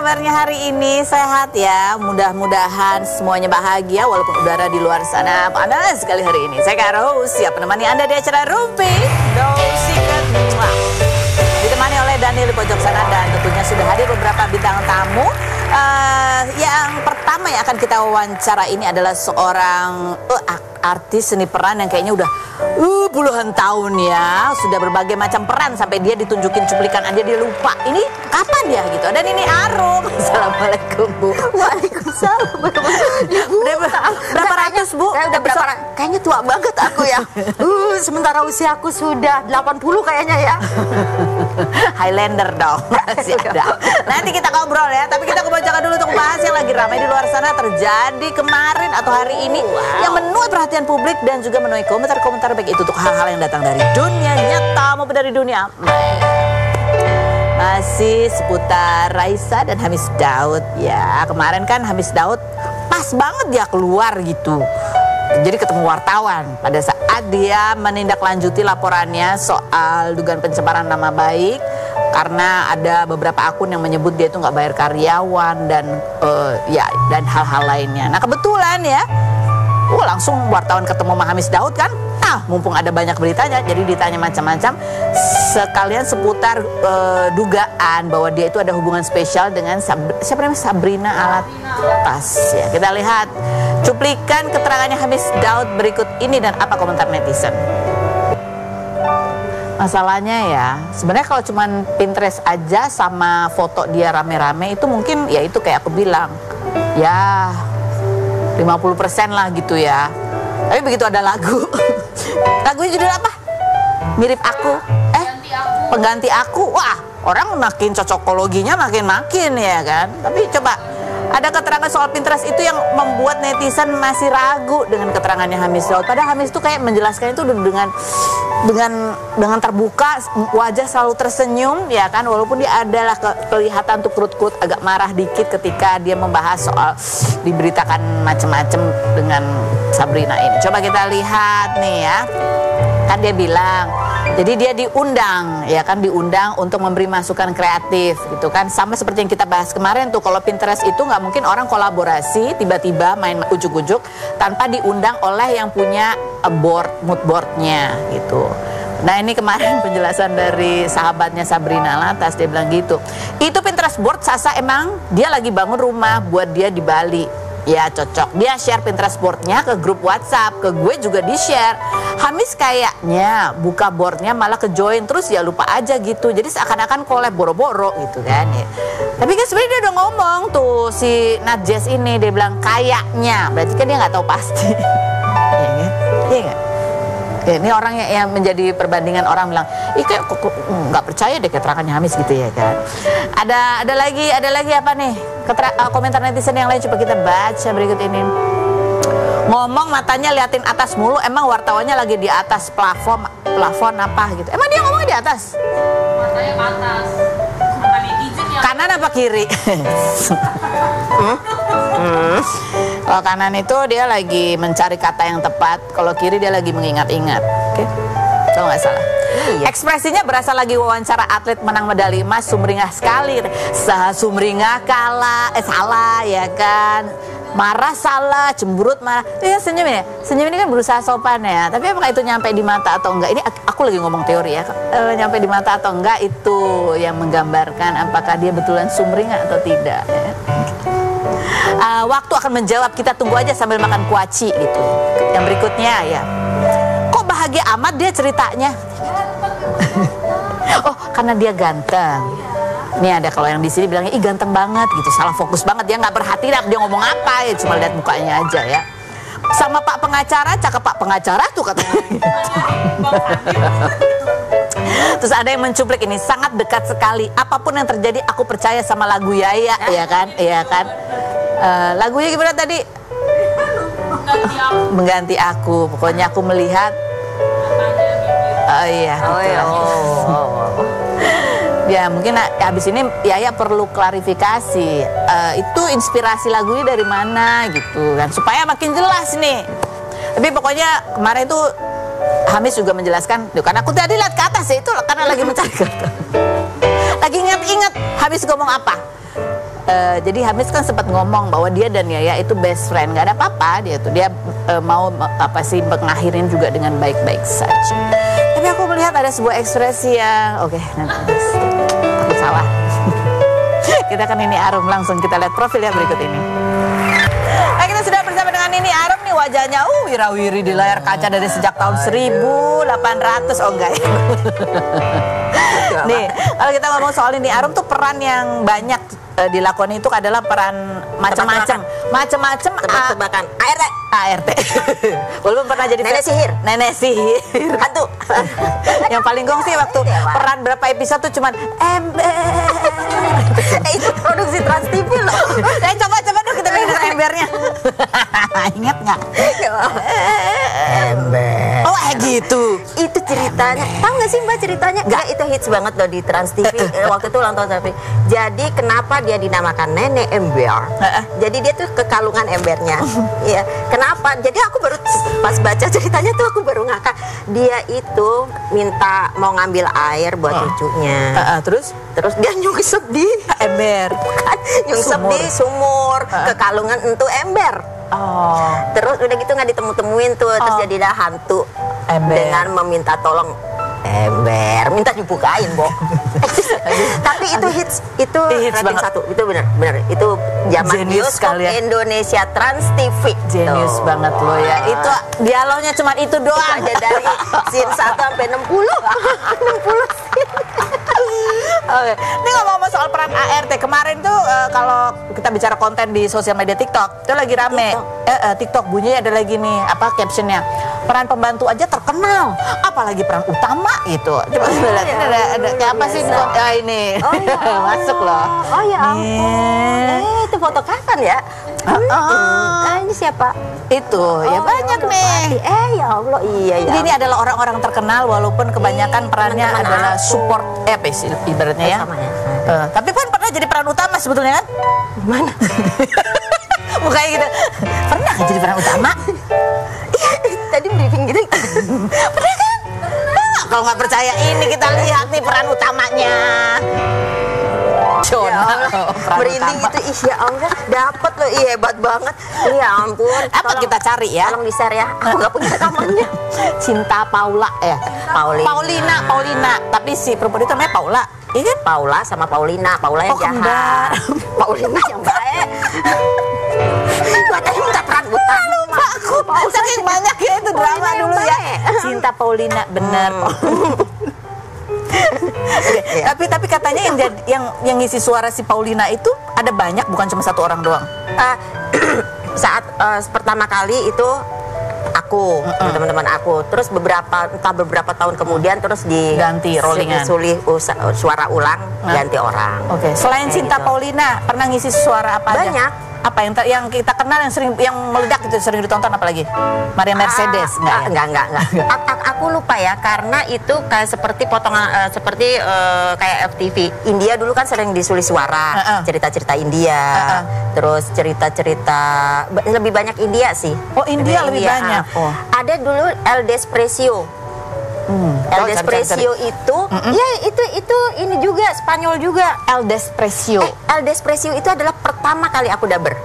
kabarnya hari ini? Sehat ya? Mudah-mudahan semuanya bahagia walaupun udara di luar sana panas sekali hari ini. Saya Kak Rose, siap menemani Anda di acara Rumpi Dosikan. Ditemani oleh Daniel di pojok sana dan tentunya sudah hadir beberapa bintang tamu. Yang pertama yang akan kita wawancara ini adalah seorang artis seni peran yang kayaknya udah puluhan tahun ya, sudah berbagai macam peran sampai dia ditunjukin cuplikan aja dia lupa ini kapan ya gitu. Dan ini Arum. Assalamualaikum Bu. Waalaikumsalam. Berapa ratus Bu? Udah berapa? Kayaknya tua banget aku ya. Sementara usia aku sudah 80 kayaknya ya. Highlander dong. Masih ada. Nanti kita ngobrol ya, tapi kita kebacakan dulu untuk bahas yang lagi ramai di luar sana terjadi kemarin atau hari ini yang menuai perhatian publik dan juga menuai komentar-komentar baik itu untuk hal-hal yang datang dari dunia nyata maupun dari dunia masih seputar Raisa dan Hamis Daud ya. Kemarin kan Hamis Daud pas banget dia keluar gitu, jadi ketemu wartawan pada saat dia menindaklanjuti laporannya soal dugaan pencemaran nama baik karena ada beberapa akun yang menyebut dia itu nggak bayar karyawan dan dan hal-hal lainnya. Nah kebetulan ya, langsung wartawan ketemu sama Hamis Daud kan. Mumpung ada banyak beritanya, jadi ditanya macam-macam sekalian seputar dugaan bahwa dia itu ada hubungan spesial dengan siapa namanya Sabrina Alatas ya. Kita lihat cuplikan keterangannya Hamis Daud berikut ini dan apa komentar netizen. Masalahnya ya, sebenarnya kalau cuman Pinterest aja sama foto dia rame-rame itu mungkin ya itu kayak aku bilang ya 50% lah gitu ya. Tapi begitu ada lagu lagunya judul apa? Mirip Aku, Pengganti Aku. Wah, orang makin cocokologinya makin ya kan. Tapi coba ada keterangan soal Pinterest itu yang membuat netizen masih ragu dengan keterangannya Hamis Daud. Padahal Hamis itu kayak menjelaskan itu dengan terbuka, wajah selalu tersenyum ya kan, walaupun dia adalah kelihatan tuh kerut-kerut agak marah dikit ketika dia membahas soal diberitakan macam-macam dengan Sabrina ini. Coba kita lihat nih ya. Kan dia bilang, jadi dia diundang ya kan, diundang untuk memberi masukan kreatif gitu kan, sama seperti yang kita bahas kemarin tuh. Kalau Pinterest itu nggak mungkin orang kolaborasi tiba-tiba main ujuk-ujuk tanpa diundang oleh yang punya mood boardnya gitu. Nah ini kemarin penjelasan dari sahabatnya Sabrina Alatas, dia bilang gitu, itu Pinterest board Sasa emang dia lagi bangun rumah buat dia di Bali. Ya cocok, dia share Pinterest boardnya ke grup WhatsApp, ke gue juga di share. Hamis kayaknya buka boardnya malah ke join terus ya lupa aja gitu. Jadi seakan-akan collab boro-boro gitu kan ya. Tapi kan sebenarnya dia udah ngomong tuh si Nadjes ini, dia bilang kayaknya, berarti kan dia nggak tahu pasti. Iya kan? Iya nggak? Ya, ini orang yang menjadi perbandingan orang bilang, ih kayak nggak percaya deh keterangannya Hamis gitu ya kan. Ada lagi apa nih? Komentar netizen yang lain coba kita baca berikut ini. Ngomong matanya liatin atas mulu, emang wartawannya lagi di atas plafon apa gitu. Emang dia ngomong di atas? Matanya ke atas. Mata netizen yang kanan apa kiri? Kalau kanan itu dia lagi mencari kata yang tepat, kalau kiri dia lagi mengingat-ingat. Oke, kalau nggak salah. Ekspresinya berasa lagi wawancara atlet menang medali emas, sumringah sekali. Sumringah salah ya kan, marah salah, cemberut marah. Ya senyum ya, senyum ini kan berusaha sopan ya. Tapi apakah itu nyampe di mata atau enggak? Ini aku lagi ngomong teori ya. Nyampe di mata atau enggak itu yang menggambarkan apakah dia betulan sumringah atau tidak. Ya. Waktu akan menjawab, kita tunggu aja sambil makan kuaci gitu. Yang berikutnya ya, kok bahagia amat dia ceritanya? Oh karena dia ganteng. Nih ada kalau yang di sini bilangnya ih ganteng banget gitu, salah fokus banget, dia nggak perhatiin dia ngomong apa ya, cuma lihat mukanya aja ya. Sama Pak pengacara, cakep Pak pengacara tuh katanya. Terus ada yang mencuplik ini, sangat dekat sekali. Apapun yang terjadi aku percaya sama lagu Yaya ya kan, iya kan. Lagunya gimana tadi? Mengganti aku. Pokoknya aku melihat. Oh iya. Ya mungkin habis ini Yaya perlu klarifikasi. Itu inspirasi lagunya dari mana gitu kan, supaya makin jelas nih. Tapi pokoknya kemarin itu Hamis juga menjelaskan, tuh, karena aku tadi lihat ke atas ya, itu karena lagi mencari kata. Lagi ingat-ingat Hamis ngomong apa. jadi Hamis kan sempat ngomong bahwa dia dan Yaya itu best friend, nggak ada apa-apa dia tuh, dia mau mengakhirin juga dengan baik-baik saja. Tapi aku melihat ada sebuah ekspresi yang oke, nanti aku salah. Kita kan ini Arum, langsung kita lihat profil yang berikut ini. Nah, kita sudah bersama dengan Nini Arum nih, wajahnya wirawiri di layar kaca dari sejak tahun 1800. Oh enggak ya. Nih, kalau kita ngomong soal Nini Arum tuh peran yang banyak dilakoni itu adalah peran macam-macam. Tebak-tebakan. ART. Belum pernah jadi Nenek sihir. Hantu. Yang paling gong sih waktu peran berapa episode tuh cuman ember. Itu produksi Trans TV loh. Coba dong kita bikin embernya. Ingat nggak? Ember. Oh gitu. Itu ceritanya. Tahu nggak sih Mbak ceritanya? Nggak, itu hits banget loh di Trans TV. Waktu itu ulang tahun tapi. Jadi kenapa dia dinamakan Nenek Ember? Jadi dia tuh kekalungan embernya. Iya. Kenapa? Jadi aku baru pas baca ceritanya tuh aku baru ngakak. Dia itu minta mau ngambil air buat cucunya. Terus dia nyungsep di ember. Bukan, nyungsep di sumur. Kekalungan itu ember. Oh. Terus udah gitu nggak ditemu-temuin tuh, terus jadilah hantu ember. Dengan meminta tolong ember, minta dibukain, Bo. Tapi itu hits rating banget. 1, itu benar, itu zaman bioskop Indonesia Trans TV. Jenius banget lo ya. Itu dialognya cuma itu doang. Aja dari scene 1 sampai 60. 60 scene. Oke. Ini ngomong-ngomong soal peran ART kemarin tuh kalau kita bicara konten di sosial media TikTok itu lagi rame. TikTok bunyinya ada lagi nih captionnya, peran pembantu aja terkenal, apalagi peran utama itu. Coba lihat ini ada kayak apa sih ini. Oh, iya. Masuk loh. Oh ya ampun. Itu foto kapan ya? Ini siapa? Itu ya banyak nih. Ya Allah, iya ya. Jadi ini adalah orang-orang terkenal walaupun kebanyakan perannya adalah support ibaratnya ya. Sama ya. Tapi kan pernah jadi peran utama sebetulnya kan? Gimana? Bukannya gitu. Pernah nggak jadi peran utama? Tadi briefing gitu. Pernah kan? Nah, kalau nggak percaya ini kita lihat nih peran utamanya. Merinding itu, ya Allah, dapat loh, hebat banget. Ya ampun. Apa kita cari ya? Tolong di share ya. Aku nggak punya rekamannya. Cinta Paula ya. Paulina. Tapi si perempuan itu namanya Paula. Iya kan? Paula sama Paulina. Paula yang jahat. Paulina yang baik. Tadi minta peran utama. Aku saking banyak ya itu drama dulu ya. Cinta Paulina bener. Tapi katanya yang ngisi suara si Paulina itu ada banyak, bukan cuma satu orang doang. Saat pertama kali itu aku, teman-teman aku, terus beberapa tahun kemudian terus diganti rollingan, suara ulang, ganti orang. Oke. Selain Cinta gitu. Paulina pernah ngisi suara apa aja? Banyak. Apa yang kita kenal yang meledak itu sering ditonton apalagi? Maria Mercedes enggak. Aku lupa ya, karena itu kayak seperti potongan kayak FTV. India dulu kan sering disulis suara, cerita-cerita India. Terus cerita-cerita lebih banyak India sih. Oh, India lebih banyak. Ada dulu El Desprecio. El Desprecio itu, ya itu ini juga Spanyol juga. El Desprecio. El Desprecio itu adalah pertama kali aku dubber.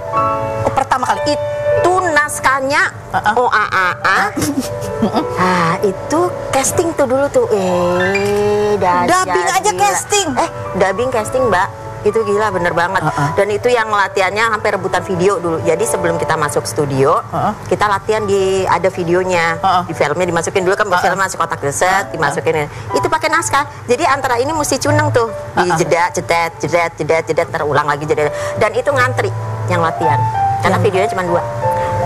Oh, pertama kali. Itu naskahnya OAAA. Itu casting tuh dulu tuh. Dubbing aja gila. Casting. Dubbing casting, Mbak. Itu gila bener banget. Dan itu yang latihannya hampir rebutan video dulu. Jadi sebelum kita masuk studio, kita latihan ada videonya. Di filmnya dimasukin dulu kan, film masuk kotak geset, dimasukin. Itu pakai naskah. Jadi antara ini mesti cuneng tuh. Di jeda, terulang lagi jeda. Dan itu ngantri yang latihan. Karena videonya cuma 2.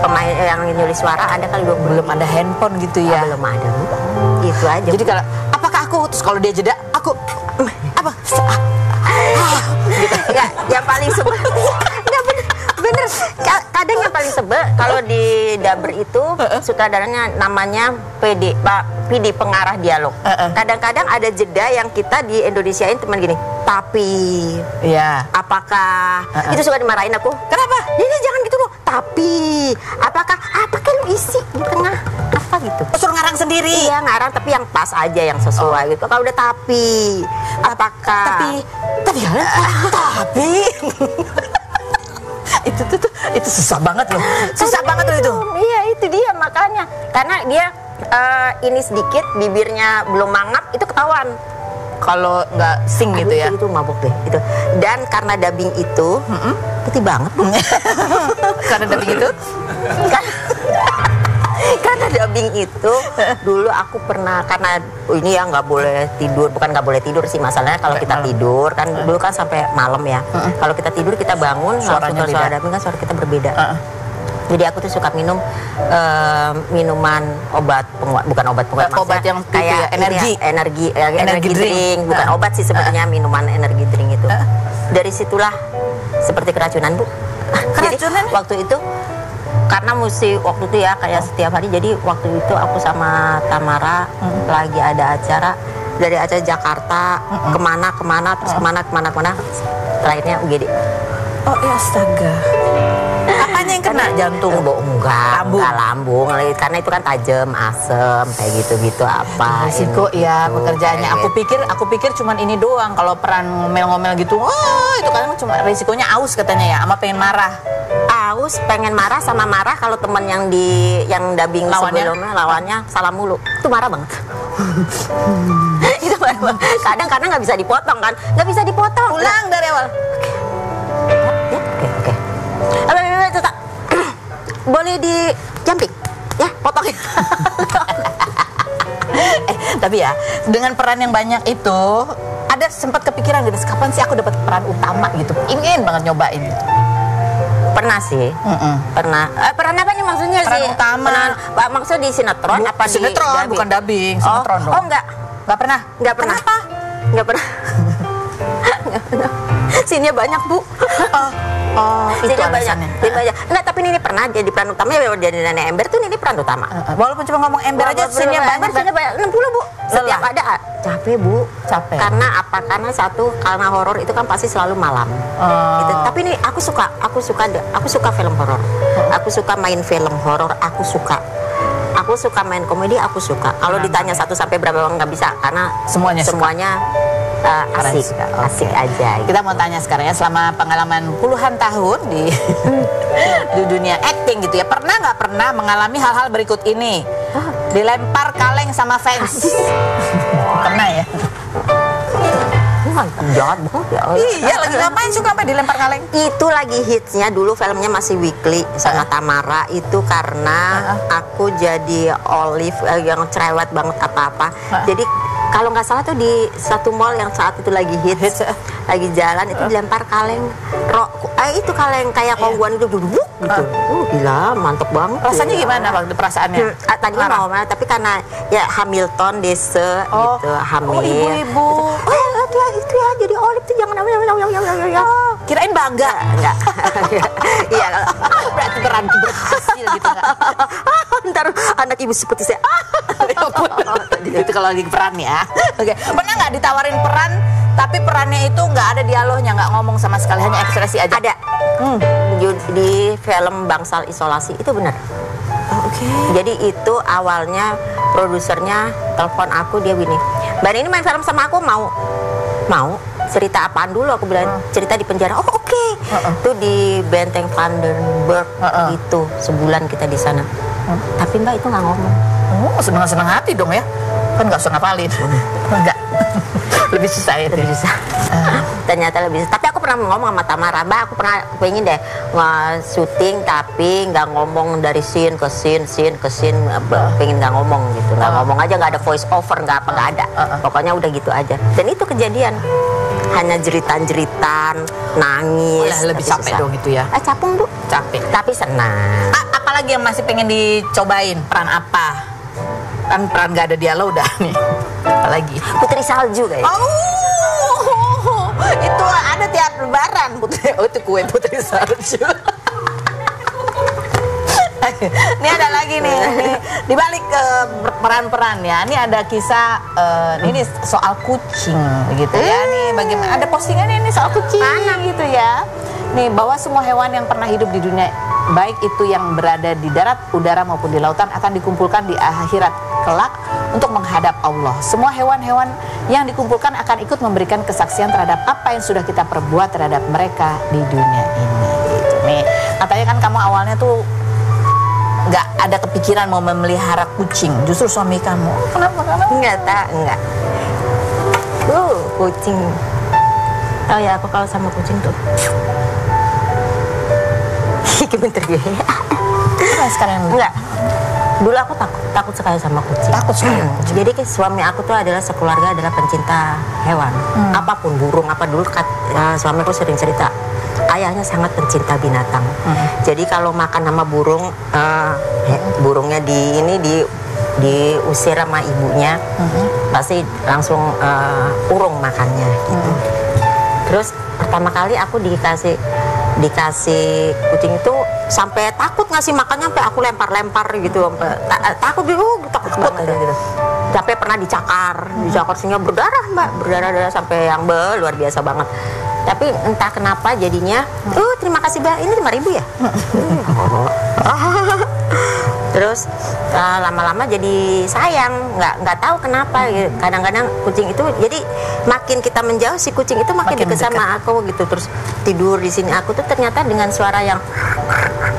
Pemain yang nyulis suara ada kali 20. Belum ada handphone gitu ya? Belum ada, Bu. Itu aja. Jadi kalau apakah aku, terus kalau dia jeda, aku apa? Gitu. Enggak, yang paling sebel. Enggak bener. Kadang yang paling sebel kalau di dubber itu sutradaranya namanya PD, pengarah dialog. Kadang-kadang ada jeda yang kita di Indonesiain teman gini. Tapi apakah itu suka dimarahin aku? Kenapa? Jadi jangan gitu loh. Tapi apakah lu isi di tengah? apa gitu. Suruh ngarang sendiri. Iya, ngarang tapi yang pas aja, yang sesuai gitu. Kalau udah tapi itu susah banget loh. Susah banget loh itu. Iya, itu dia makanya. Karena dia ini sedikit bibirnya belum mangap itu ketahuan. Kalau nggak sing gitu ya. Itu mabuk deh itu. Dan karena dubbing itu putih banget. Karena dubbing itu karena dubbing itu dulu aku pernah, karena ini ya nggak boleh tidur, bukan nggak boleh tidur sih masalahnya. Kalau kita tidur kan dulu kan sampai malam ya. Kalau kita tidur kita bangun suaranya langsung suara dubbing kan suara kita berbeda. Jadi aku tuh suka minum minuman obat penguat, bukan obat penguat, obat yang kayak ya, energi drink, bukan obat sih sebenarnya, minuman energi drink itu. Dari situlah seperti keracunan, Bu. Keracunan? Jadi waktu itu karena waktu itu ya kayak setiap hari, jadi waktu itu aku sama Tamara lagi ada acara, dari acara Jakarta kemana terus kemana terakhirnya UGD. Oh ya, astaga. Apanya yang kena? Jantung? Enggak lambung, karena itu kan tajam, asem kayak gitu apa. Risiko ya pekerjaannya. Aku pikir cuman ini doang. Kalau peran ngomel-ngomel gitu, itu kan cuma risikonya aus katanya ya, sama pengen marah. Aus, pengen marah sama marah kalau teman yang dubbing sebelumnya lawannya salah mulu. Itu marah banget. Itu marah banget. Kadang karena nggak bisa dipotong kan, nggak bisa dipotong. Ulang dari awal. Oke. Boleh di jumping ya, potong. Tapi ya dengan peran yang banyak itu, ada sempat kepikiran gitu, kapan sih aku dapat peran utama gitu, ingin banget nyobain gitu. Pernah sih. Pernah. Peran apanya maksudnya peran sih? Utama. Maksudnya di sinetron apa di sinetron, bukan dubbing, sinetron dong. Oh enggak pernah. Kenapa? Enggak pernah. Sininya banyak, Bu. Itu alasannya. Enggak, tapi ini pernah jadi peran utama ya, jadi Nenek Ember tuh ini peran utama. Walaupun cuma ngomong ember aja sininya banyak. Sininya banyak 60, Bu. Setiap ada capek, Bu. Capek. Karena apa? Karena horor itu kan pasti selalu malam. Gitu. Tapi ini aku suka film horor. Aku suka main film horor, aku suka main komedi, aku suka. Kalau ditanya 1 sampai berapa nggak bisa, karena semuanya asik aja gitu. Kita mau tanya sekarang ya, selama pengalaman puluhan tahun di dunia acting gitu ya, pernah nggak pernah mengalami hal-hal berikut ini? Dilempar kaleng sama fans. Pernah ya? Jahat banget ya. Iya, lagi ngapain suka apa dilempar kaleng? Itu lagi hitsnya dulu, filmnya masih weekly sama Tamara itu, karena aku jadi Olive yang cerewet banget apa-apa. Jadi kalau nggak salah tuh di satu mall yang saat itu lagi hits, lagi jalan itu dilempar kaleng, itu kaleng kayak kongguan itu gitu. Gila, mantep banget. Rasanya gimana waktu perasaannya? Tadinya mau mana, tapi karena ya Hamilton desa gitu, hamil. Ibu-ibu. Itu ya, jadi Olive tuh jangan Kirain bangga. Enggak. Iya, berarti berhasil gitu enggak? Ntar anak ibu seperti saya. Itu kalau lagi peran ya. Oke. Pernah nggak ditawarin peran tapi perannya itu nggak ada dialognya, nggak ngomong sama sekali, hanya ekspresi aja? Ada. Di film Bangsal Isolasi itu benar. Oke. Jadi itu awalnya produsernya telepon aku, dia gini, "Mbak ini main film sama aku, mau cerita apaan dulu?" Aku bilang cerita di penjara. Oh oke. Itu di Benteng Vandenberg itu, sebulan kita di sana. Tapi Mbak itu nggak ngomong. Oh, senang hati dong ya. Kan nggak usah ngapalin. Enggak. Lebih susah ya. Lebih susah. Ternyata lebih susah. Tapi aku pernah ngomong sama Tamara, "Mbak, aku pengen deh syuting tapi nggak ngomong dari scene ke scene, pengen nggak ngomong gitu, nggak ngomong aja, nggak ada voice over, nggak ada. Pokoknya udah gitu aja." Dan itu kejadian. Hanya jeritan, nangis. Lebih capek dong itu ya. Capung, Bu. Capek. Tapi senang. Apalagi yang masih pengen dicobain? Peran apa? Kan peran gak ada dialog udah nih. Apalagi? Putri Salju kayaknya. Itu ada tiap lebaran. Itu kue Putri Salju. Ini ada lagi nih, di balik peran-peran ya. Ini ada kisah ini soal kucing gitu ya. Nih bagaimana, ada postingannya ini soal kucing gitu ya. Nih, bahwa semua hewan yang pernah hidup di dunia baik itu yang berada di darat, udara maupun di lautan akan dikumpulkan di akhirat kelak untuk menghadap Allah. Semua hewan-hewan yang dikumpulkan akan ikut memberikan kesaksian terhadap apa yang sudah kita perbuat terhadap mereka di dunia ini. Gitu. Nih, katanya kan kamu awalnya tuh nggak ada kepikiran mau memelihara kucing, justru suami kamu. Kenapa? Enggak. Kucing. Oh ya, aku kalau sama kucing tuh bentar gue. Sekarang enggak. Dulu aku takut sekali sama kucing. Takut sekali. Jadi suami aku tuh adalah sekeluarga adalah pencinta hewan. Apapun, burung apa dulu suamiku sering cerita. Ayahnya sangat pencinta binatang. Jadi kalau makan sama burung, burungnya diusir sama ibunya, pasti langsung urung makannya. Gitu. Terus pertama kali aku dikasih kucing itu sampai takut ngasih makannya, sampai aku lempar gitu, takut banget gitu. Sampai pernah dicakar sehingga berdarah sampai yang luar biasa banget. Tapi entah kenapa jadinya, terima kasih Mbak, ini 5.000 ya. Terus lama-lama jadi sayang, nggak tahu kenapa. Kadang-kadang kucing itu, jadi makin kita menjauh si kucing itu makin dekat sama aku gitu. Terus tidur di sini aku tuh ternyata dengan suara yang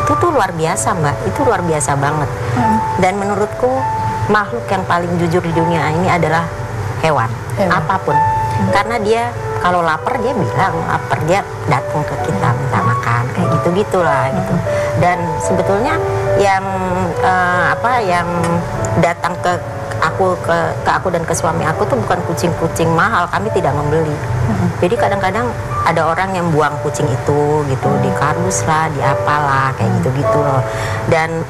itu tuh luar biasa Mbak, itu luar biasa banget. Dan menurutku makhluk yang paling jujur di dunia ini adalah hewan. Apapun. Karena dia kalau lapar dia bilang lapar, dia datang ke kita minta makan kayak gitulah gitu. Dan sebetulnya yang yang datang ke aku dan ke suami aku tuh bukan kucing-kucing mahal, kami tidak membeli. Jadi kadang-kadang ada orang yang buang kucing itu gitu di kardus lah, di apalah kayak gitu loh. Dan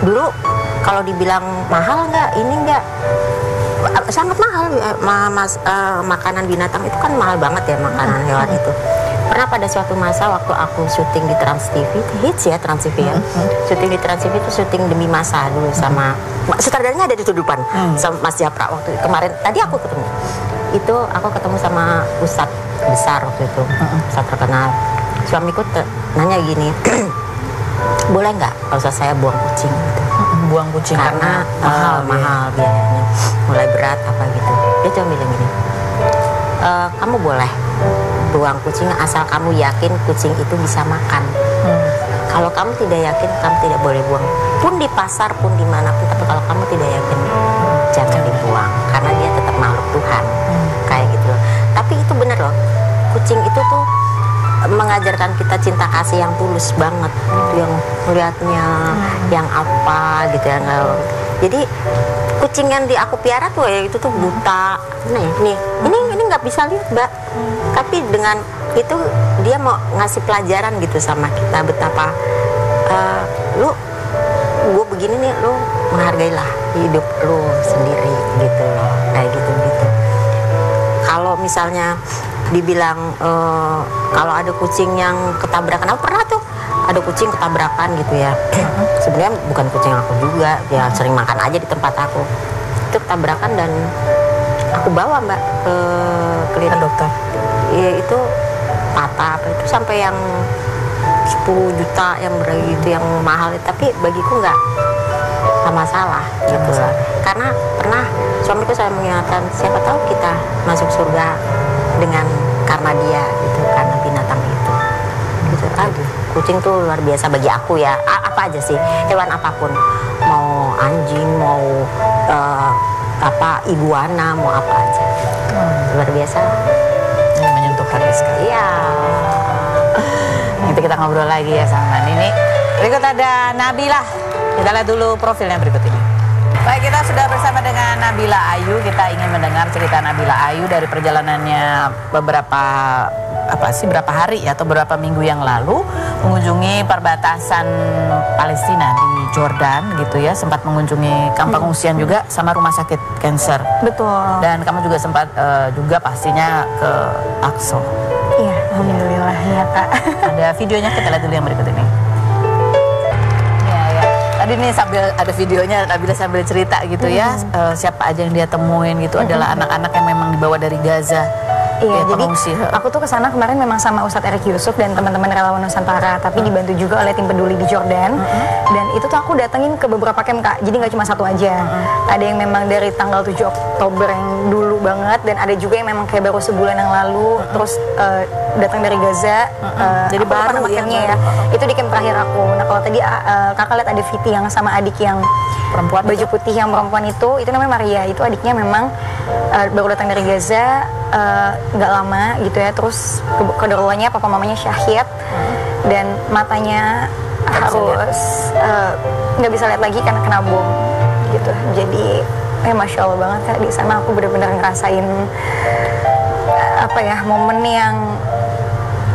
dulu kalau dibilang mahal nggak, ini nggak, sangat mahal makanan binatang itu kan mahal banget ya, makanan hewan itu. Pernah pada suatu masa waktu aku syuting di Trans TV, hits ya Trans TV ya, syuting di Trans TV itu syuting demi masa dulu sama sutradaranya ada di Tudupan, sama Mas Japra waktu kemarin. Tadi aku ketemu, itu aku ketemu sama Ustadz besar waktu itu, Ustadz terkenal. Suamiku nanya gini, boleh nggak kalau saya buang kucing gitu? Buang kucing karena mahal biayanya, mulai berat apa gitu. Dia cuma bilang gini, kamu boleh buang kucing asal kamu yakin kucing itu bisa makan. Kalau kamu tidak yakin, kamu tidak boleh buang. Pun di pasar pun dimanapun, tapi kalau kamu tidak yakin, jangan dibuang karena dia tetap makhluk Tuhan. Kayak gitu loh. Tapi itu bener loh, kucing itu tuh mengajarkan kita cinta kasih yang tulus banget gitu, yang melihatnya yang apa gitu ya. Jadi kucing yang aku piara tuh ya itu tuh buta. Nih ini nggak bisa lihat Mbak, tapi dengan itu dia mau ngasih pelajaran gitu sama kita betapa gue begini nih, lu menghargailah hidup lu sendiri gitu loh, kayak gitu. Kalau misalnya dibilang kalau ada kucing yang ketabrakan, aku pernah tuh ada kucing ketabrakan gitu ya. Sebenarnya bukan kucing aku juga, dia sering makan aja di tempat aku. Itu ketabrakan dan aku bawa Mbak ke klinik dokter. Ya, itu patah apa itu sampai yang 10 juta yang begitu, yang mahal, tapi bagiku nggak masalah gitu lah. Karena pernah suamiku saya mengingatkan, siapa tahu kita masuk surga dengan karena dia gitu, karena binatang itu gitu. Kucing tuh luar biasa bagi aku ya. Apa aja sih, hewan apapun, mau anjing, mau iguana, mau apa aja, luar biasa. Ini menyentuh hati sekali. Iya. Nanti kita ngobrol lagi ya sama Nini. Berikut ada Nabila. Kita lihat dulu profilnya berikut ini. Baik, kita sudah bersama dengan Nabila Ayu. Kita ingin mendengar cerita Nabila Ayu dari perjalanannya berapa hari atau beberapa minggu yang lalu mengunjungi perbatasan Palestina di Jordan gitu ya, sempat mengunjungi kamp pengungsian juga sama rumah sakit kanker. Betul. Dan kamu juga sempat juga pastinya ke Aqsa. Iya, alhamdulillah ya Kak. Ada videonya, kita lihat dulu yang berikut ini. Tadi nih sambil ada videonya, Nabila sambil cerita gitu ya, siapa aja yang dia temuin gitu, adalah anak-anak yang memang dibawa dari Gaza Iya, jadi pengungsi. aku tuh kesana kemarin memang sama Ustadz Erik Yusuf dan teman-teman relawan Nusantara, tapi dibantu juga oleh tim peduli di Jordan. Dan itu tuh aku datengin ke beberapa camp Kak, jadi nggak cuma satu aja. Ada yang memang dari tanggal 7 Oktober yang dulu banget, dan ada juga yang memang kayak baru sebulan yang lalu, terus datang dari Gaza. Jadi aku lupa baru nama ya, campnya ya. Itu di camp terakhir aku. Nah kalau tadi kakak lihat ada Viti yang sama adik yang Perempuan baju putih yang perempuan itu namanya Maria. Itu adiknya memang baru datang dari Gaza, nggak lama gitu ya. Terus kedarulannya papa mamanya syahid dan matanya harus nggak bisa lihat lagi karena kena bom gitu. Jadi masya Allah banget Kak, di sana aku benar-benar ngerasain apa ya, momen yang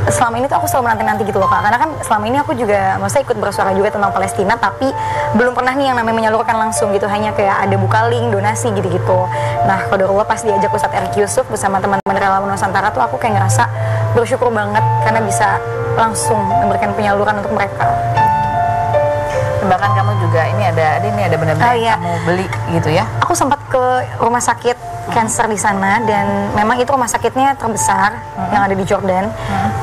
selama ini tuh aku selalu menanti-nanti gitu loh Kak, karena kan selama ini aku juga maksudnya ikut bersuara juga tentang Palestina, tapi belum pernah nih yang namanya menyalurkan langsung gitu, hanya kayak ada buka link, donasi gitu-gitu. Nah qadarullah pas diajak Ustadz Erik Yusuf bersama teman-teman relawan Nusantara tuh aku kayak ngerasa bersyukur banget karena bisa langsung memberikan penyaluran untuk mereka. Bahkan kamu juga ini ada benar-benar iya. kamu beli gitu ya? Aku sempat ke rumah sakit cancer di sana, dan memang itu rumah sakitnya terbesar yang ada di Jordan,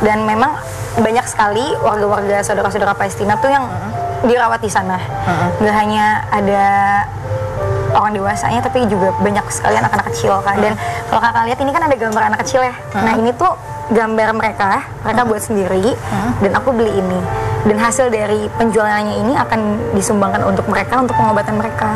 dan memang banyak sekali warga-warga saudara-saudara Palestina tuh yang dirawat di sana. Nggak hanya ada orang dewasanya, tapi juga banyak sekali anak-anak kecil kan. Dan kalau kakak lihat ini kan ada gambar anak kecil ya. Nah ini tuh gambar mereka buat sendiri, dan aku beli ini. Dan hasil dari penjualannya ini akan disumbangkan untuk mereka, untuk pengobatan mereka.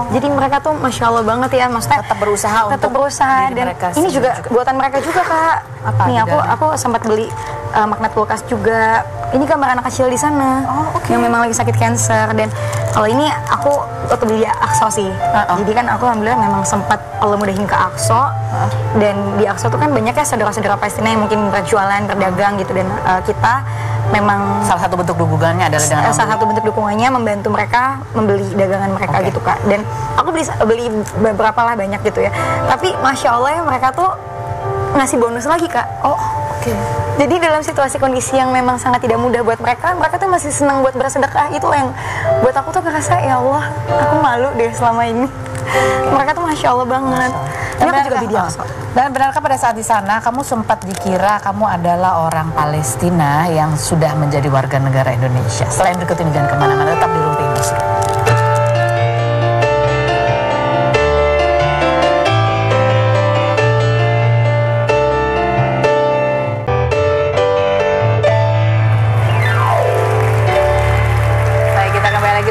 Jadi mereka tuh masya Allah banget ya, maksudnya Tetap berusaha untuk berusaha. diri Dan mereka ini juga juga. buatan mereka juga Kak. Apa Nih di aku dalamnya? sempat beli magnet kulkas juga. Ini gambar anak kecil di sana yang memang lagi sakit cancer. Dan kalau ini aku waktu beli di Aqsa sih. Jadi kan aku alhamdulillah memang sempat Allah mudahin ke Aqsa. Dan di Aqsa tuh kan banyak ya saudara-saudara Palestina yang mungkin berjualan, berdagang gitu. Dan kita memang salah satu bentuk dukungannya adalah dengan salah satu bentuk dukungannya membantu mereka membeli dagangan mereka gitu Kak. Dan aku beli beberapa lah, banyak gitu ya. Tapi masya Allah ya, mereka tuh ngasih bonus lagi Kak. Jadi dalam situasi kondisi yang memang sangat tidak mudah buat mereka tuh masih senang buat bersedekah. Itu yang buat aku tuh ngerasa ya Allah, aku malu deh selama ini. Mereka tuh masya Allah banget. Ini aku juga video. Dan benarkah pada saat di sana kamu sempat dikira kamu adalah orang Palestina yang sudah menjadi warga negara Indonesia? Selain berikut ini jangan kemana-mana, tetap di Rumpi Industri.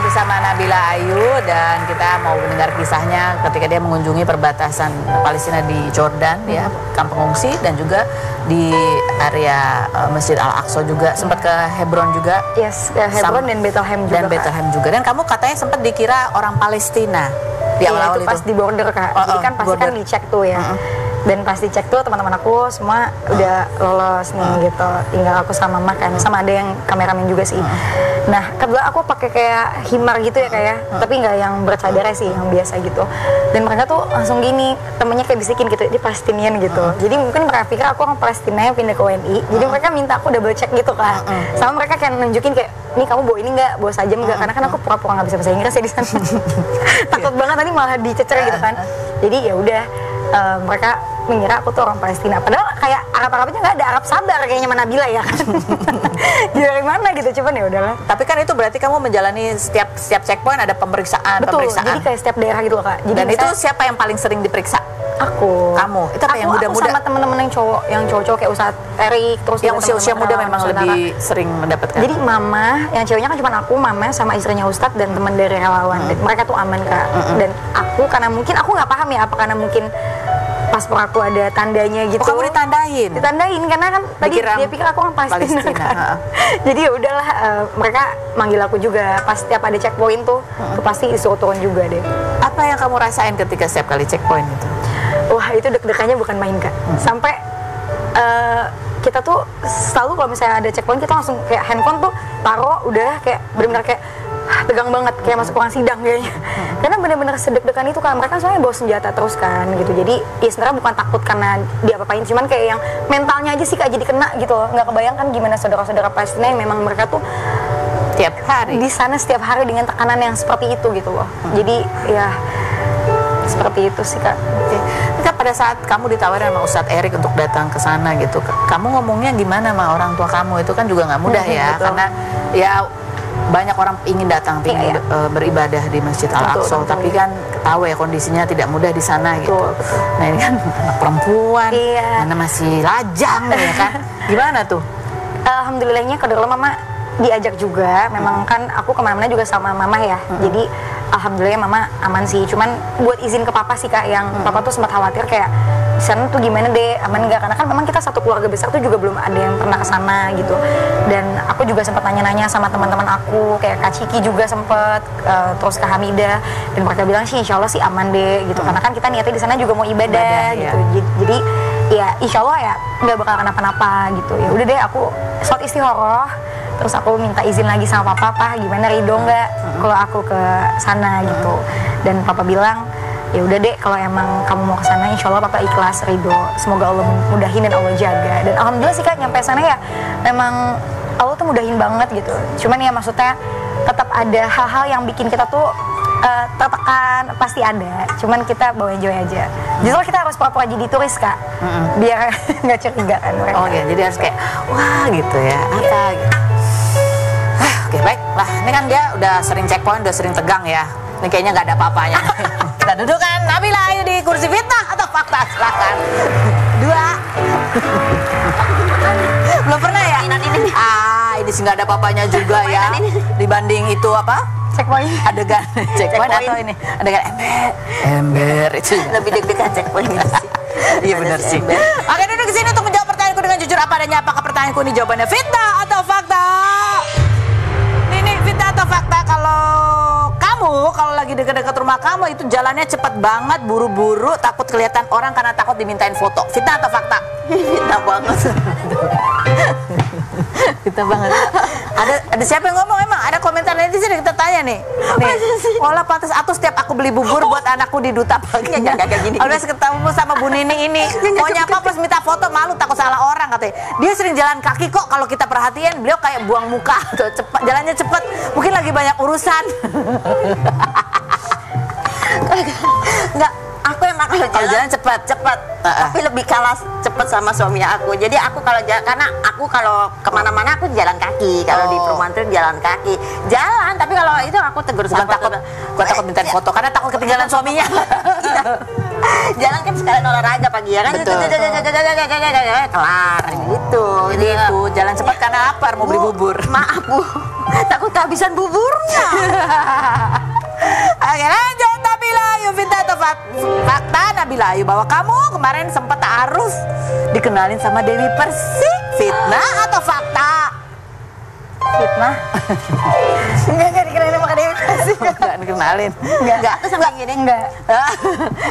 Bersama Nabila Ayu, dan kita mau mendengar kisahnya ketika dia mengunjungi perbatasan Palestina di Jordan ya, kamp pengungsi, dan juga di area Masjid Al-Aqsa juga, sempat ke Hebron juga. Yes, Hebron dan Bethlehem juga. Dan Bethlehem juga. Dan kamu katanya sempat dikira orang Palestina di awal-awal itu. Pas di border Kak. Jadi kan pasti kan dicek tuh ya. Dan pas dicek tuh teman-teman aku semua udah lolos nih gitu. Tinggal aku sama Mama kan, sama ada yang kameramen juga sih. Nah, kedua aku pakai kayak himar gitu ya kayak, tapi nggak yang bercadar sih, yang biasa gitu. Dan mereka tuh langsung gini, temennya kayak bisikin gitu, dia Palestinian gitu. Jadi mungkin mereka pikir aku orang Palestina yang pindah ke WNI. Jadi mereka minta aku double check gitu kan. Sama mereka kayak nunjukin kayak, nih kamu bawa ini nggak, bawa sajam nggak? Karena kan aku pura-pura nggak bisa bahasa Inggris ya di sana. Takut banget tadi malah dicecer gitu kan. Jadi ya udah, mereka mengira aku tuh orang Palestina. Padahal kayak Arab-Arabnya nggak ada, Arab Sabar kayaknya sama Nabila ya kan. Dari mana gitu, cuman ya udahlah. Tapi kan itu berarti kamu menjalani setiap checkpoint ada pemeriksaan. Betul, jadi kayak setiap daerah gitu loh Kak. Jadi dan itu siapa yang paling sering diperiksa? Aku. Kamu? Itu apa yang muda-muda? Aku sama temen-temen yang cowok-cowok kayak Ustadz Erik, terus yang usia muda memang lebih sering mendapatkan. Jadi mama, yang ceweknya kan cuma aku, mama sama istrinya Ustadz dan teman dari relawan. Dan mereka tuh aman Kak. Dan aku karena mungkin aku nggak paham ya, apa karena mungkin paspor aku ada tandanya gitu. Kamu ditandain? Ditandain karena kan tadi dia pikir aku orang Palestina kan. Jadi ya udahlah, mereka manggil aku juga pas setiap ada checkpoint tuh, pasti disuruh turun juga deh. Apa yang kamu rasain ketika setiap kali checkpoint itu? Wah itu deg-degannya bukan main Kak. Sampai kita tuh selalu kalau misalnya ada checkpoint kita langsung kayak handphone tuh taruh, udah kayak benar-benar kayak tegang banget, kayak masuk ruang sidang kayaknya. Karena benar-benar sedeg-degan itu kan, mereka soalnya bawa senjata terus kan gitu. Jadi ya sebenarnya bukan takut karena dia apa-apain, cuman kayak yang mentalnya aja sih Kak jadi kena gitu loh. Nggak kebayangkan gimana saudara-saudara Palestina yang memang mereka tuh tiap hari di sana setiap hari dengan tekanan yang seperti itu gitu loh. Jadi ya seperti itu sih Kak. Oke. Kan pada saat kamu ditawarin sama Ustadz Erik untuk datang ke sana gitu, kamu ngomongnya gimana sama orang tua kamu? Itu kan juga nggak mudah ya, betul. karena ya banyak orang ingin datang, ingin beribadah di Masjid Al-Aqsa, tapi kan tahu ya kondisinya tidak mudah di sana gitu. Nah ini kan anak perempuan, mana masih lajang ya kan? Gimana tuh? Alhamdulillahnya kalau Mama diajak juga, memang kan aku kemana-mana juga sama Mama ya, jadi alhamdulillah Mama aman sih. Cuman buat izin ke Papa sih Kak, yang Papa tuh sempat khawatir kayak di sana tuh gimana deh, aman nggak? Karena kan memang kita satu keluarga besar tuh juga belum ada yang pernah ke sana gitu. Dan aku juga sempat nanya-nanya sama teman-teman aku, kayak Kak Ciki juga sempet, terus Kak Hamidah, dan mereka bilang sih insya Allah sih aman deh gitu. Karena kan kita niatnya di sana juga mau ibadah gitu. Jadi ya insya Allah ya nggak bakal kenapa-napa gitu. Ya udah deh, aku sholat istikharah. Terus aku minta izin lagi sama Papa, gimana ridho nggak kalau aku ke sana gitu. Dan Papa bilang, ya udah deh kalau emang kamu mau ke sana, insya Allah Papa ikhlas, ridho. Semoga Allah mudahin dan Allah jaga. Dan alhamdulillah sih Kak, nyampe sana ya memang Allah tuh mudahin banget gitu. Cuman ya maksudnya tetap ada hal-hal yang bikin kita tuh tertekan, pasti ada. Cuman kita bawa enjoy aja. Justru kita harus pura-pura jadi turis Kak, biar nggak curiga kan mereka. Oh ya, jadi harus kayak wah gitu ya, apa gitu. Oke, baik lah, ini kan dia udah sering checkpoint, udah sering tegang ya. Ini kayaknya nggak ada apa-apanya. Kita duduk kan, Nabila ayo di kursi fitnah atau fakta, silakan. 2. Belum pernah ya? Ini sih nggak ada apa-apanya juga ya. Dibanding itu apa? Checkpoint. Adegan checkpoint atau ini adegan ember itu ya. Lebih deg-degan checkpoint gitu sih. Iya benar sih. Oke, duduk di sini untuk menjawab pertanyaanku dengan jujur apa adanya. Apakah pertanyaanku ini jawabannya fitnah atau fakta? Ini fitnah atau fakta? Kalau lagi dekat-dekat rumah kamu itu jalannya cepet banget, buru-buru, takut kelihatan orang karena takut dimintain foto. Fitnah atau fakta? Fitnah banget. Fitnah banget. Ada siapa yang ngomong emang? Ada komentar netizen kita tanya nih. Olah pantas atau setiap aku beli bubur buat anakku di Duta Pagi. Always ketemu sama Bu Nini ini. Mau nyapa plus minta foto, malu takut salah orang katanya. Dia sering jalan kaki kok, kalau kita perhatiin beliau kayak buang muka tuh, cepat jalannya cepet. Mungkin lagi banyak urusan. Enggak, aku emang kalau jalan cepat, tapi lebih kalah cepat sama suaminya aku. Jadi aku kalau karena aku kalau kemana-mana aku jalan kaki, kalau di perumahan tuh jalan kaki, jalan. Tapi kalau itu aku tegur bukan takut, gua takut mintain foto karena takut ketinggalan suaminya. Jalan kan sekalian olahraga pagi ya kan, kelar gitu. Jadi itu jalan cepat karena lapar mau beli bubur. Maaf Bu, takut kehabisan buburnya. Oke, lanjut Nabila Ayu, fitnah atau fakta? Nabila Ayu, bahwa kamu kemarin sempat harus dikenalin sama Dewi Persik. Fitnah atau fakta? Fitnah. Enggak dikenalin sama Dewi Persik. Enggak dikenalin. Enggak. Terus sampai gini enggak.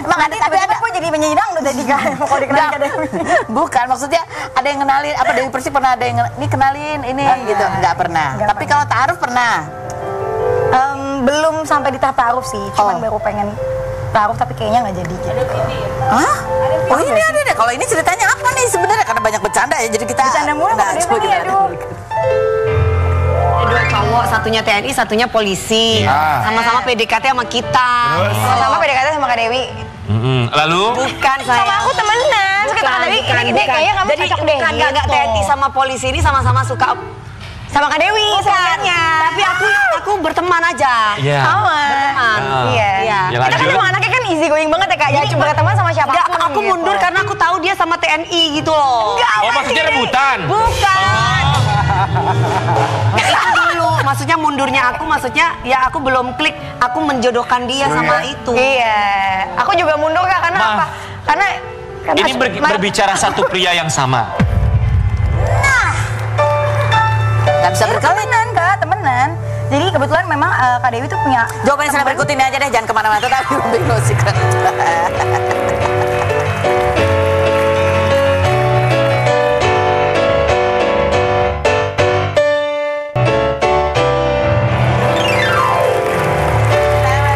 Emang ada tapi ada kok jadi penyanyi dangdut tadi kan. Kalau dikenalin ke Dewi. Bukan, maksudnya ada yang kenalin apa Dewi Persik pernah ada yang ini kenalin ini gitu. Enggak pernah. Tapi kalau taaruf pernah. Belum sampai di tahap taaruf sih, cuman baru pengen taaruf tapi kayaknya nggak jadi gitu. Hah? Oh ini ada deh. Kalau ini ceritanya apa nih sebenarnya? Karena banyak bercanda ya, jadi kita bercanda mulu. Dua cowok, satunya TNI, satunya polisi. Sama-sama PDKT sama kita. Sama PDKT sama Kak Dewi. Lalu? Bukan saya. Sama aku temenan. Terus kata Kak Dewi, ini kayaknya kamu cocok deh. Enggak, TNI sama polisi ini sama-sama suka sama Kak Dewi sebenarnya. Tapi aku berteman aja. Iya. Sama. Berteman. Iya. Ya, Kita kan lanjut. emang anaknya kan easy going banget ya Kak. Ya cuma berteman sama siapapun. Enggak, aku mundur karena aku tahu dia sama TNI gitu loh. Oh, maksudnya rebutan? Bukan. Itu dulu, maksudnya mundurnya aku, maksudnya ya aku belum klik, aku menjodohkan dia sama itu. Iya. Aku juga mundur Kak, karena apa? Karena Ini berbicara satu pria yang sama. Gak bisa berkelit. temenan Kak, temenan. Jadi kebetulan memang Kak Dewi tuh punya Jawabannya saya berikut ini aja deh, jangan kemana-mana tapi bingung sih kan.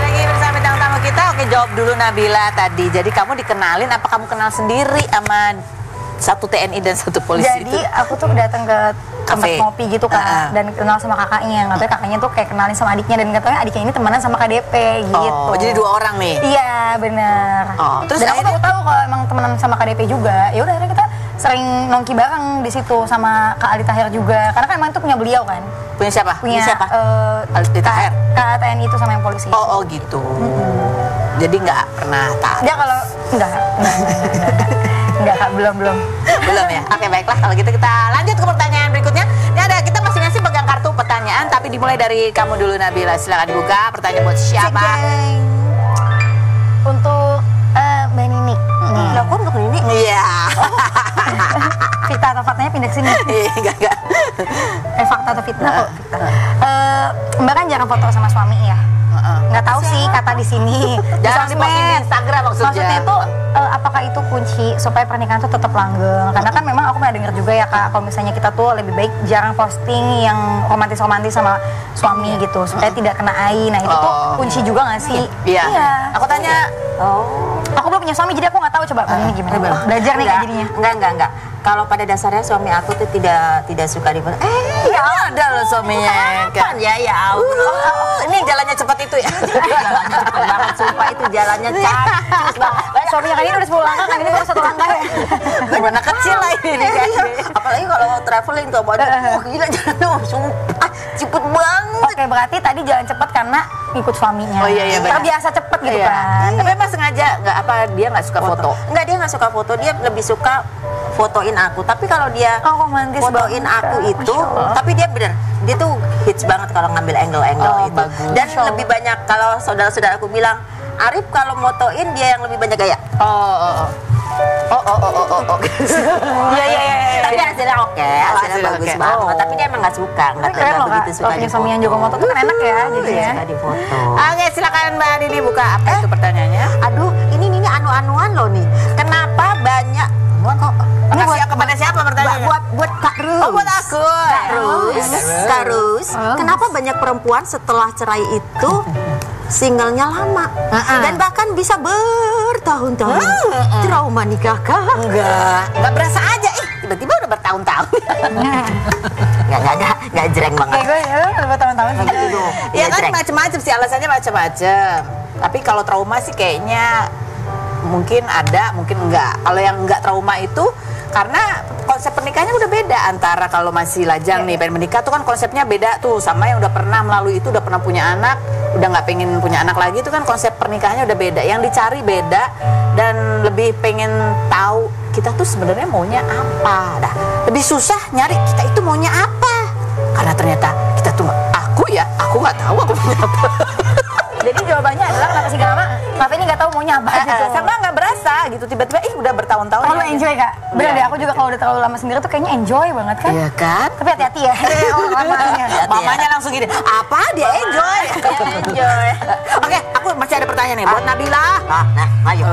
Lagi bersama bintang tamu kita. Oke, jawab dulu Nabila tadi. Jadi kamu dikenalin apa kamu kenal sendiri sama satu TNI dan satu polisi Jadi itu? aku tuh datang ke tempat kopi gitu kan, dan kenal sama kakaknya. Katanya kakaknya tuh kayak kenalin sama adiknya, dan katanya adiknya ini temenan sama KDP gitu. Oh, jadi 2 orang nih? Iya, bener. Oh, terus dan aku baru tahu kalau emang temenan sama KDP juga. Ya udah akhirnya kita sering nongki bareng di situ sama Kak Ali Tahir juga. Karena kan emang itu punya beliau kan. Punya siapa? Punya siapa? Ali Tahir. Kak TNI itu sama yang polisi. Oh gitu. Jadi nggak pernah tahu. Dia kalau enggak. Enggak, Kak, belum. Belum ya? Oke, baiklah. Kalau gitu kita lanjut ke pertanyaan berikutnya. Ini ada, kita masing-masing pegang kartu pertanyaan, tapi dimulai dari kamu dulu, Nabila. Silakan dibuka. Pertanyaan buat siapa? Untuk Mbak Ninik. Lah kok untuk ini? Iya. Fitnah atau faktanya pindah ke sini? Enggak. Fakta atau fitnah kok? Mbak kan jarang foto sama suami ya? Nggak tahu sih kata di sini. Jarang diposting di Instagram maksudnya. Maksudnya itu apakah itu kunci supaya pernikahan tuh tetap langgeng? Karena kan memang aku pernah dengar juga ya Kak, kalau misalnya kita tuh lebih baik jarang posting yang romantis-romantis sama suami gitu, supaya tidak kena air. Nah itu tuh kunci juga nggak sih? Iya. Aku tanya. Aku belum punya suami, jadi aku nggak tahu. Coba ini gimana? Belajar nih kayak jadinya. Enggak. Kalau pada dasarnya suami aku tuh tidak suka difoto. Ya ada loh suaminya. Kapan ya Allah. Ini jalannya cepat itu ya. Jalannya cepet banget, sumpah itu jalannya cacus banget. Suaminya kan ini udah 10 langkah kan, ini baru 1 langkah ya. Gimana kecil lah ini. Apalagi kalau traveling tuh, gila jalannya sumpah cepet banget. Oke, berarti tadi jalan cepat karena ikut suaminya. Oh iya benar. Terbiasa cepet gitu kan. Tapi emang sengaja nggak apa dia nggak suka foto? Enggak, dia nggak suka foto, dia lebih suka fotoin aku. Tapi kalau dia romantis fotoin banget, aku itu, tapi dia bener, dia tuh hits banget kalau ngambil angle-angle itu. Bagus. Dan lebih banyak kalau saudara-saudara aku bilang, Arif kalau motoin dia yang lebih banyak gaya. Oh. Iya. Tapi hasilnya oke, hasilnya bagus banget. Tapi dia emang nggak suka, nggak begitu suka punya di suami yang juga moto tuh kan enak ya jadinya. Suka di foto. Oke, silakan Mbak Dini buka apa itu pertanyaannya. Aduh, ini anu-anuan loh nih. Kenapa banyak? Makasih kepada siapa pertanyaannya? Buat Kak Rus. Oh, buat aku. Kak Rus. Kenapa banyak perempuan setelah cerai itu singlenya lama dan bahkan bisa bertahun-tahun? Trauma nikah kah? Enggak berasa aja. Tiba-tiba udah bertahun-tahun. Enggak jreng banget. Kayak gue ya bertahun-tahun gitu. Ya kan macam-macam sih, alasannya macam-macam. Tapi kalau trauma sih kayaknya mungkin ada, mungkin enggak. Kalau yang enggak trauma itu karena konsep pernikahannya udah beda. Antara kalau masih lajang nih pengen menikah tuh kan konsepnya beda tuh, sama yang udah pernah melalui itu, udah pernah punya anak, udah nggak pengen punya anak lagi, itu kan konsep pernikahannya udah beda. Yang dicari beda dan lebih pengen tahu kita tuh sebenarnya maunya apa. Dah lebih susah nyari kita itu maunya apa, karena ternyata kita tuh aku nggak tahu aku maunya apa. Jadi jawabannya adalah kenapa sih lama? Kenapa ini nggak tahu maunya apa gitu. Sama nggak berasa gitu, tiba-tiba udah bertahun-tahun. Kalau enjoy Kak, bener deh, aku juga kalau udah terlalu lama sendiri tuh kayaknya enjoy banget kan. Iya kan? Tapi hati-hati ya. Mamanya langsung gini, apa dia enjoy? Enjoy. Oke, aku masih ada pertanyaan nih buat Nabila. Nah, ayo.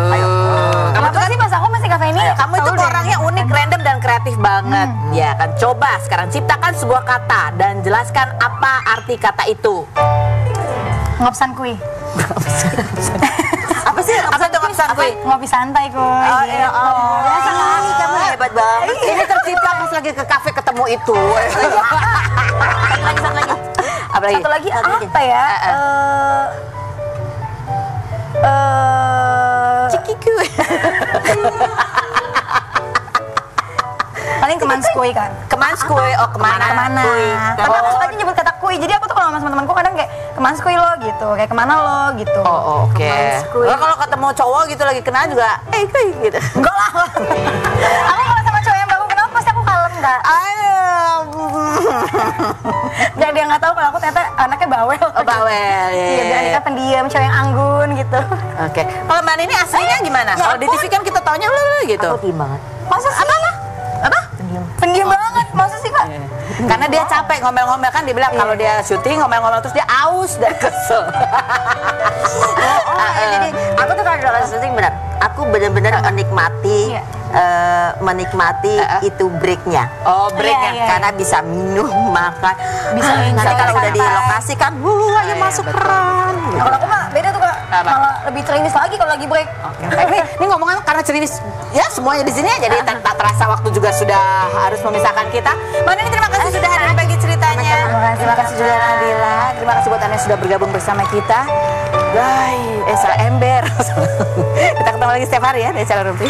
Kenapa sih pas aku masih kafe ini? Kamu itu orangnya unik, random, dan kreatif banget. Ya kan, coba sekarang ciptakan sebuah kata dan jelaskan apa arti kata itu. Ngopsan kui. Apa sih? Apa itu ngopsan kui? Ngopi santai kui. Oh iya, Biasa kali kamu hebat banget. Ini tercipta pas lagi ke kafe ketemu itu. Satu lagi. Apa lagi? Satu lagi apa ya? Cikiku. Paling kemanskui kan. Kemanskui, kemana? Tapi aku suka nyebut kata kui. Jadi aku tuh kalau sama teman-temanku kadang kayak kemanskui lo gitu, kayak kemana lo gitu. Oh, oke. Kalau ketemu cowok gitu lagi kenal juga, kui gitu. Enggak lah. Aku kalau sama cowok yang baru kenal pasti aku kalem Kak. Biar dia nggak tahu kalau aku ternyata anaknya bawel. Oh, bawel. Iya, biar dia pendiam, cowok yang anggun gitu. Oke. Kalau Mbak Nini aslinya gimana? Kalau di TV kan kita taunya gitu. Aku tim banget. Masa sih? Apa? Pendiam banget, masa sih Kak? Karena dia capek ngomel-ngomel kan, dia bilang kalau dia syuting ngomel-ngomel terus dia aus dan kesel. Jadi aku tuh kalau dalam syuting benar, aku benar-benar menikmati menikmati itu breaknya. Oh, breaknya. Iya, iya. Karena bisa minum, makan. Bisa Nanti kalau udah di santai. lokasi kan, ayo masuk betul. peran. Nah, kalau aku mah beda tuh Kak, Apa? malah lebih cerimis lagi kalau lagi break. Ini ngomongan karena cerimis ya semuanya di sini ya, jadi tak terasa waktu juga sudah harus memisahkan kita. Mbak Nini, terima kasih sudah hadir bagi ceritanya. Terima kasih juga Nadila. Terima kasih buat Anda yang sudah bergabung bersama kita. Salah ember. Kita ketemu lagi setiap hari ya di acara Rumpi.